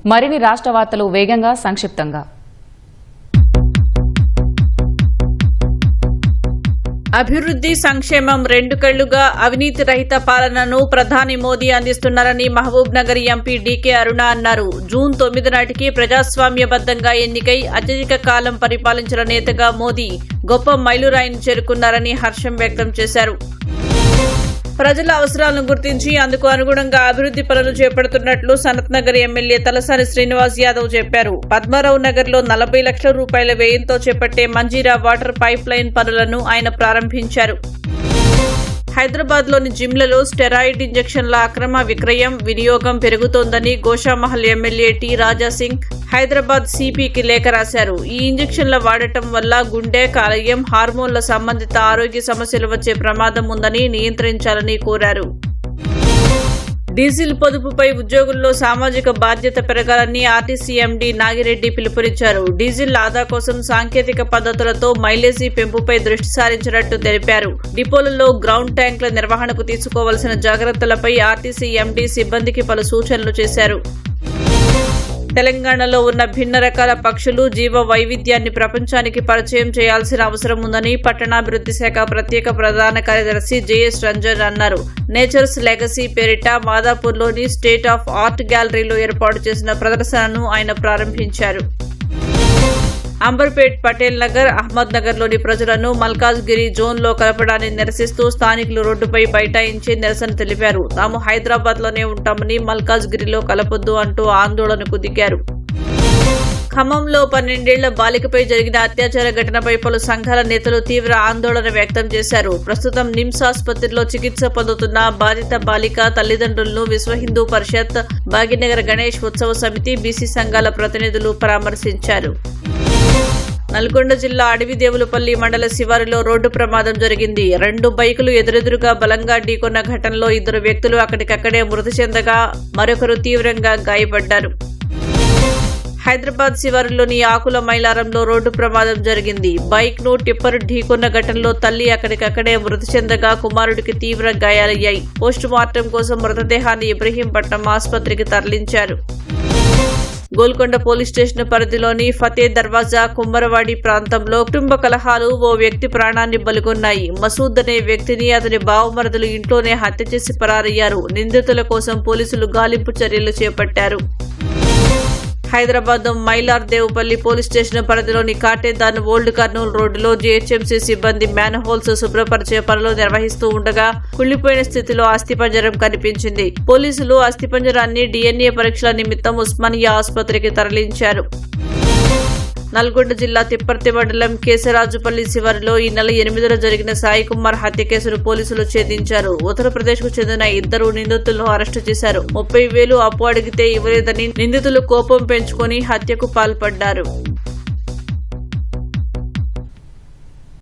మరిన్ని రాష్ట్ర వార్తలు వేగంగా సంక్షిప్తంగా. అభివృద్ధి సంక్షేమం రెండు కళ్లుగా అవినీతి రహిత పాలనను ప్రధాని మోదీ అందిస్తున్నారని మహబూబ్ నగర్ ఎంపీ డీకే అరుణ అన్నారు. జూన్ 9 నాటికి ప్రజాస్వామ్యబద్దంగా ఎన్నికై అత్యధిక కాలం పరిపాలించిన నేతగా మోదీ గొప్ప మైలురాయిని చేరుకున్నారని హర్షం వ్యక్తం చేశారు. ప్రజల అవసరాలను గుర్తించి అందుకు అనుగుణంగా అభివృద్ధి పనులు చేపడుతున్నట్లు సనత్ నగర్ ఎమ్మెల్యే తలసాని శ్రీనివాస్ యాదవ్ చెప్పారు. పద్మారావు నగర్ లో 40 లక్షల రూపాయల వ్యయంతో చేపట్టే మంజీరా వాటర్ పైప్ లైన్ పనులను ఆయన ప్రారంభించారు. హైదరాబాద్ లోని జిమ్లలో స్టెరాయిడ్ ఇంజెక్షన్ల అక్రమ విక్రయం, వినియోగం పెరుగుతోందని గోషామహల్ ఎమ్మెల్యే టి రాజాసింగ్ హైదరాబాద్ సిపికి లేఖ రాశారు. ఈ ఇంజెక్షన్ల వాడటం వల్ల గుండె, కాలేయం, హార్మోన్ల సంబంధిత ఆరోగ్య సమస్యలు వచ్చే ప్రమాదం ఉందని నియంత్రించాలని కోరారు. డీజిల్ పొదుపుపై ఉద్యోగుల్లో సామాజిక బాధ్యత పెరగాలని ఆర్టీసీ ఎండీ నాగిరెడ్డి పిలుపునిచ్చారు. డీజిల్ ఆదా కోసం సాంకేతిక పద్ధతులతో మైలేజీ పెంపుపై దృష్టి సారించినట్టు తెలిపారు. డిపోలలో గ్రౌండ్ ట్యాంకుల నిర్వహణకు తీసుకోవాల్సిన జాగ్రత్తలపై ఆర్టీసీ ఎండీ సిబ్బందికి పలు సూచనలు చేశారు. తెలంగాణలో ఉన్న భిన్న రకాల పక్షులు, జీవ వైవిధ్యాన్ని ప్రపంచానికి పరిచయం చేయాల్సిన అవసరం ఉందని పట్టణాభివృద్ధి శాఖ ప్రత్యేక ప్రధాన కార్యదర్శి జేఎస్ రంజన్ అన్నారు. నేచర్స్ లెగసీ పేరిట మాదాపూర్లోని స్టేట్ ఆఫ్ ఆర్ట్ గ్యాలరీలో ఏర్పాటు చేసిన ప్రదర్శనను ఆయన ప్రారంభించారు. అంబర్పేట్, పటేల్ నగర్, అహ్మద్ నగర్ లోని ప్రజలను మల్కాజ్గిరి జోన్ లో కలపడాన్ని నిరసిస్తూ స్థానికులు రోడ్డుపై బైఠాయించి నిరసన తెలిపారు. తాము హైదరాబాద్ లోనే ఉంటామని మల్కాజ్గిరిలో కలపొద్దు అంటూ ఆందోళనకు దిగారు. ఖమ్మంలో 12 ఏళ్ల బాలికపై జరిగిన అత్యాచార ఘటనపై పలు సంఘాల నేతలు తీవ్ర ఆందోళన వ్యక్తం చేశారు. ప్రస్తుతం నిమ్స్ ఆసుపత్రిలో చికిత్స పొందుతున్న బాధిత బాలిక తల్లిదండ్రులను విశ్వ హిందూ పరిషత్, భాగ్యనగర్ గణేష్ ఉత్సవ సమితి, బీసీ సంఘాల ప్రతినిధులు పరామర్శించారు. నల్గొండ జిల్లా అడవిదేవులపల్లి మండల శివారులో రోడ్డు ప్రమాదం జరిగింది. 2 బైకులు ఎదురెదురుగా బలంగా ఢీకొన్న ఘటనలో 2 వ్యక్తులు అక్కడికక్కడే మృతి చెందగా మరొకరు తీవ్రంగా గాయపడ్డారు. హైదరాబాద్ శివారులోని ఆకుల మైలారంలో రోడ్డు ప్రమాదం జరిగింది. బైక్ ను టిప్పర్ ఢీకొన్న ఘటనలో తల్లి అక్కడికక్కడే మృతి చెందగా కుమారుడికి తీవ్ర గాయాలయ్యాయి. పోస్టుమార్టం కోసం మృతదేహాన్ని ఇబ్రహీంపట్నం ఆసుపత్రికి తరలించారు. గోల్కొండ పోలీస్ స్టేషన్ పరిధిలోని ఫతే దర్వాజా, కుమ్మరవాడి ప్రాంతంలో కుటుంబ కలహాలు ఓ వ్యక్తి ప్రాణాన్ని బలిగొన్నాయి. మసూద్ అనే వ్యక్తిని అతని బావమరుదులు ఇంట్లోనే హత్య చేసి పరారయ్యారు. నిందితుల కోసం పోలీసులు గాలింపు చర్యలు చేపట్టారు. హైదరాబాద్ మైలార్ దేవుపల్లి పోలీస్ స్టేషన్ పరిధిలోని కాటేదాన్ ఓల్డ్ కర్నూలు రోడ్డులో జీహెచ్ఎంసీ సిబ్బంది మ్యాన్ హోల్స్ శుభ్రపరిచే పనులు నిర్వహిస్తూ ఉండగా కుళ్లిపోయిన స్థితిలో అస్థిపంజరం కనిపించింది. పోలీసులు అస్థిపంజరాన్ని DNA పరీక్షల నిమిత్తం ఉస్మానియా ఆసుపత్రికి తరలించారు. నల్గొండ జిల్లా తిప్పర్తి మండలం కేశరాజుపల్లి శివారులో ఈ నెల 8న జరిగిన సాయి కుమార్ హత్య కేసును పోలీసులు ఛేదించారు. ఉత్తరప్రదేశ్ కు చెందిన 2 నిందితులను అరెస్టు చేశారు. 30,000 అప్పు అడిగితే ఇవ్వలేదని నిందితులు కోపం పెంచుకుని హత్యకు పాల్పడ్డారు.